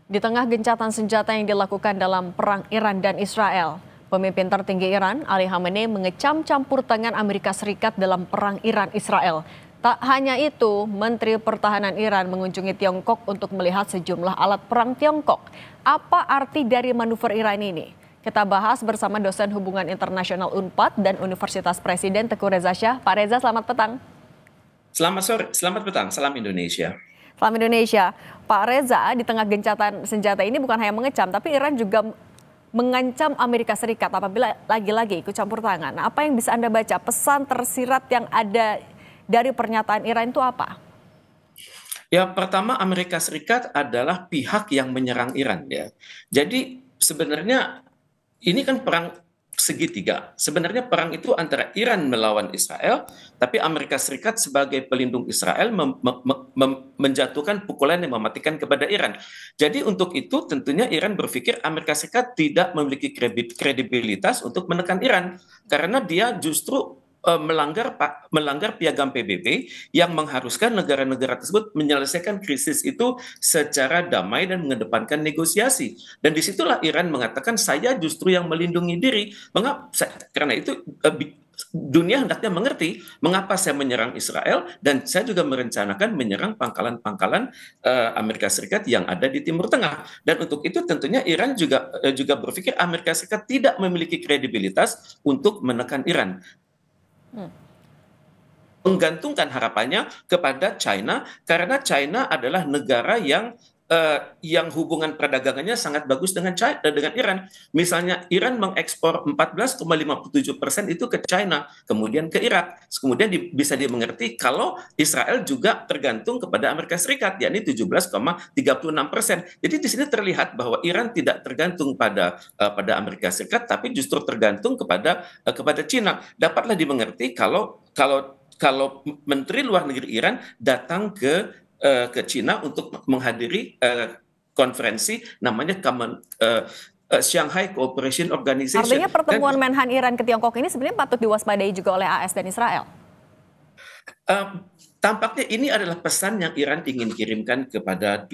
Di tengah gencatan senjata yang dilakukan dalam perang Iran dan Israel, pemimpin tertinggi Iran, Ali Khamenei, mengecam campur tangan Amerika Serikat dalam perang Iran-Israel. Tak hanya itu, Menteri Pertahanan Iran mengunjungi Tiongkok untuk melihat sejumlah alat perang Tiongkok. Apa arti dari manuver Iran ini? Kita bahas bersama dosen hubungan internasional UNPAD dan Universitas Presiden Teguh Reza Shah. Pak Reza, selamat petang. Selamat sore, selamat petang, salam Indonesia. Salam Indonesia. Pak Reza, di tengah gencatan senjata ini bukan hanya mengecam, tapi Iran juga mengancam Amerika Serikat apabila lagi-lagi ikut campur tangan. Nah, apa yang bisa Anda baca? Pesan tersirat yang ada dari pernyataan Iran itu apa? Ya, pertama Amerika Serikat adalah pihak yang menyerang Iran ya. Jadi sebenarnya ini kan perang segitiga. Sebenarnya perang itu antara Iran melawan Israel, tapi Amerika Serikat sebagai pelindung Israel menjatuhkan pukulan yang mematikan kepada Iran. Jadi untuk itu tentunya Iran berpikir Amerika Serikat tidak memiliki kredibilitas untuk menekan Iran karena dia justru melanggar piagam PBB yang mengharuskan negara-negara tersebut menyelesaikan krisis itu secara damai dan mengedepankan negosiasi. Dan disitulah Iran mengatakan saya justru yang melindungi diri. Mengapa? Karena itu dunia hendaknya mengerti mengapa saya menyerang Israel dan saya juga merencanakan menyerang pangkalan-pangkalan Amerika Serikat yang ada di Timur Tengah. Dan untuk itu tentunya Iran juga berpikir Amerika Serikat tidak memiliki kredibilitas untuk menekan Iran, menggantungkan harapannya kepada China karena China adalah negara yang hubungan perdagangannya sangat bagus dengan China, dengan Iran. Misalnya Iran mengekspor 14,57% itu ke China, kemudian ke Irak. Kemudian bisa dimengerti kalau Israel juga tergantung kepada Amerika Serikat, yakni 17,36%. Jadi di sini terlihat bahwa Iran tidak tergantung pada Amerika Serikat, tapi justru tergantung kepada China. Dapatlah dimengerti kalau Menteri Luar Negeri Iran datang ke Cina untuk menghadiri konferensi namanya Shanghai Cooperation Organization. Artinya pertemuan Menhan Iran ke Tiongkok ini sebenarnya patut diwaspadai juga oleh AS dan Israel. Uh, Tampaknya ini adalah pesan yang Iran ingin kirimkan kepada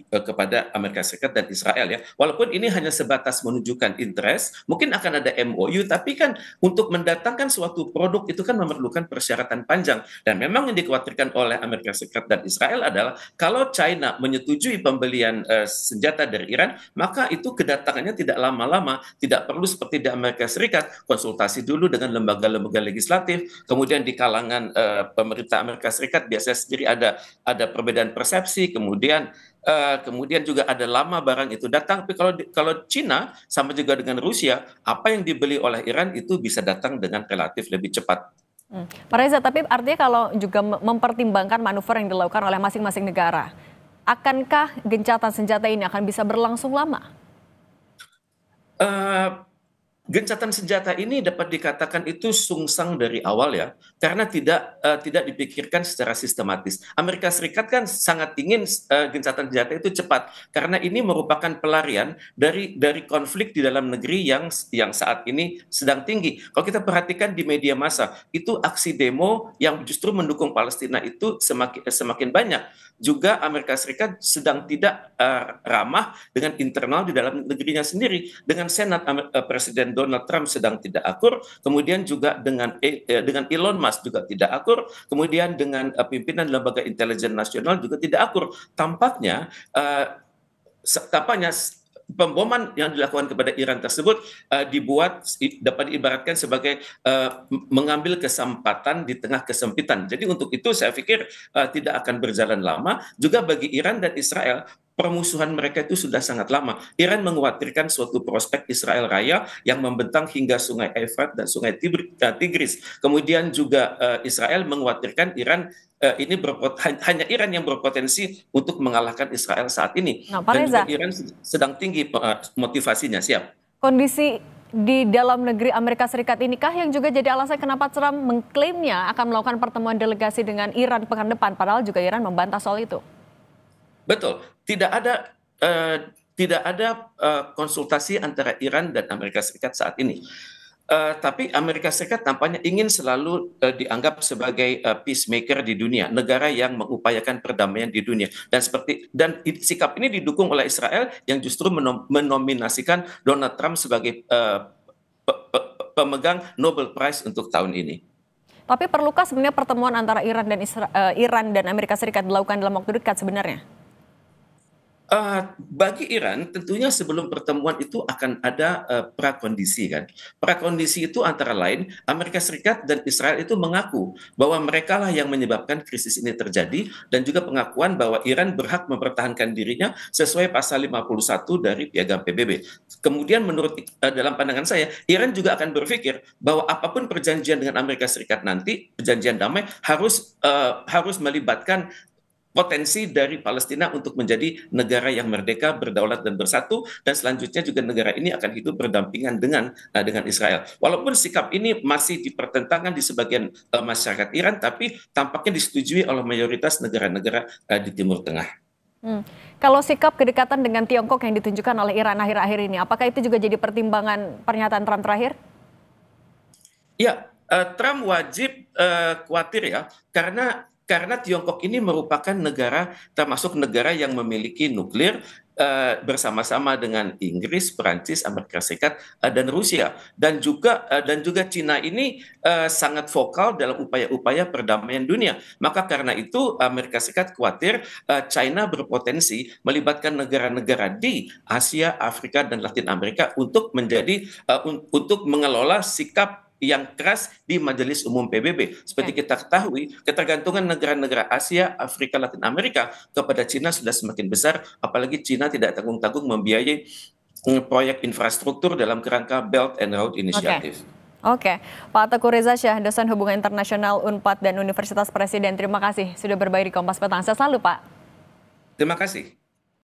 Amerika Serikat dan Israel ya. Walaupun ini hanya sebatas menunjukkan interest, mungkin akan ada MOU, tapi kan untuk mendatangkan suatu produk itu kan memerlukan persyaratan panjang. Dan memang yang dikhawatirkan oleh Amerika Serikat dan Israel adalah kalau China menyetujui pembelian senjata dari Iran, maka itu kedatangannya tidak lama-lama, tidak perlu seperti di Amerika Serikat, konsultasi dulu dengan lembaga-lembaga legislatif, kemudian di kalangan pemerintah Amerika Serikat biasanya sendiri ada perbedaan persepsi, kemudian juga ada lama barang itu datang. Tapi kalau Cina sama juga dengan Rusia, apa yang dibeli oleh Iran itu bisa datang dengan relatif lebih cepat. Pak Reza, tapi artinya kalau juga mempertimbangkan manuver yang dilakukan oleh masing-masing negara, akankah gencatan senjata ini akan bisa berlangsung lama? Uh, Gencatan senjata ini dapat dikatakan itu sungsang dari awal ya, karena tidak dipikirkan secara sistematis. Amerika Serikat kan sangat ingin gencatan senjata itu cepat, karena ini merupakan pelarian dari konflik di dalam negeri yang saat ini sedang tinggi. Kalau kita perhatikan di media massa, itu aksi demo yang justru mendukung Palestina itu semakin banyak. Juga Amerika Serikat sedang tidak ramah dengan internal di dalam negerinya sendiri, dengan Senat Presiden Donald Trump sedang tidak akur, kemudian juga dengan Elon Musk juga tidak akur, kemudian dengan pimpinan lembaga intelijen nasional juga tidak akur. Tampaknya pemboman yang dilakukan kepada Iran tersebut dapat diibaratkan sebagai mengambil kesempatan di tengah kesempitan. Jadi untuk itu saya pikir tidak akan berjalan lama. Juga bagi Iran dan Israel, permusuhan mereka itu sudah sangat lama. Iran mengkhawatirkan suatu prospek Israel Raya yang membentang hingga Sungai Efrat dan Sungai Tigris. Kemudian juga Israel mengkhawatirkan hanya Iran yang berpotensi untuk mengalahkan Israel saat ini. Nah, Pak Dan juga Reza, Iran sedang tinggi motivasinya, siap. kondisi di dalam negeri Amerika Serikat inikah yang juga jadi alasan kenapa Trump mengklaimnya akan melakukan pertemuan delegasi dengan Iran pekan depan, padahal juga Iran membantah soal itu? Betul, tidak ada konsultasi antara Iran dan Amerika Serikat saat ini. Tapi Amerika Serikat tampaknya ingin selalu dianggap sebagai peacemaker di dunia, negara yang mengupayakan perdamaian di dunia. Sikap ini didukung oleh Israel yang justru menominasikan Donald Trump sebagai pemegang Nobel Prize untuk tahun ini. Tapi perlukah sebenarnya pertemuan antara Iran dan Amerika Serikat dilakukan dalam waktu dekat sebenarnya? Bagi Iran, tentunya sebelum pertemuan itu akan ada prakondisi kan. Prakondisi itu antara lain Amerika Serikat dan Israel itu mengaku bahwa mereka lah yang menyebabkan krisis ini terjadi dan juga pengakuan bahwa Iran berhak mempertahankan dirinya sesuai pasal 51 dari Piagam PBB. Kemudian menurut dalam pandangan saya, Iran juga akan berpikir bahwa apapun perjanjian dengan Amerika Serikat nanti, perjanjian damai harus melibatkan potensi dari Palestina untuk menjadi negara yang merdeka, berdaulat dan bersatu, dan selanjutnya juga negara ini akan hidup berdampingan dengan Israel. Walaupun sikap ini masih dipertentangkan di sebagian masyarakat Iran, tapi tampaknya disetujui oleh mayoritas negara-negara di Timur Tengah. Kalau sikap kedekatan dengan Tiongkok yang ditunjukkan oleh Iran akhir-akhir ini, apakah itu juga jadi pertimbangan pernyataan Trump terakhir? Ya, Trump wajib khawatir ya, karena Tiongkok ini merupakan negara termasuk negara yang memiliki nuklir bersama-sama dengan Inggris, Perancis, Amerika Serikat dan Rusia dan juga Cina ini sangat vokal dalam upaya-upaya perdamaian dunia. Maka karena itu Amerika Serikat khawatir China berpotensi melibatkan negara-negara di Asia, Afrika dan Latin Amerika untuk untuk mengelola sikap yang keras di Majelis Umum PBB. Seperti kita ketahui, ketergantungan negara-negara Asia, Afrika, Latin Amerika kepada Cina sudah semakin besar, apalagi Cina tidak tanggung-tanggung membiayai proyek infrastruktur dalam kerangka Belt and Road Initiative. Oke. Pak Teguh Reza Syah, dosen Hubungan Internasional UNPAD dan Universitas Presiden, terima kasih sudah berbagi di Kompas Petang. Sehat selalu, Pak. Terima kasih.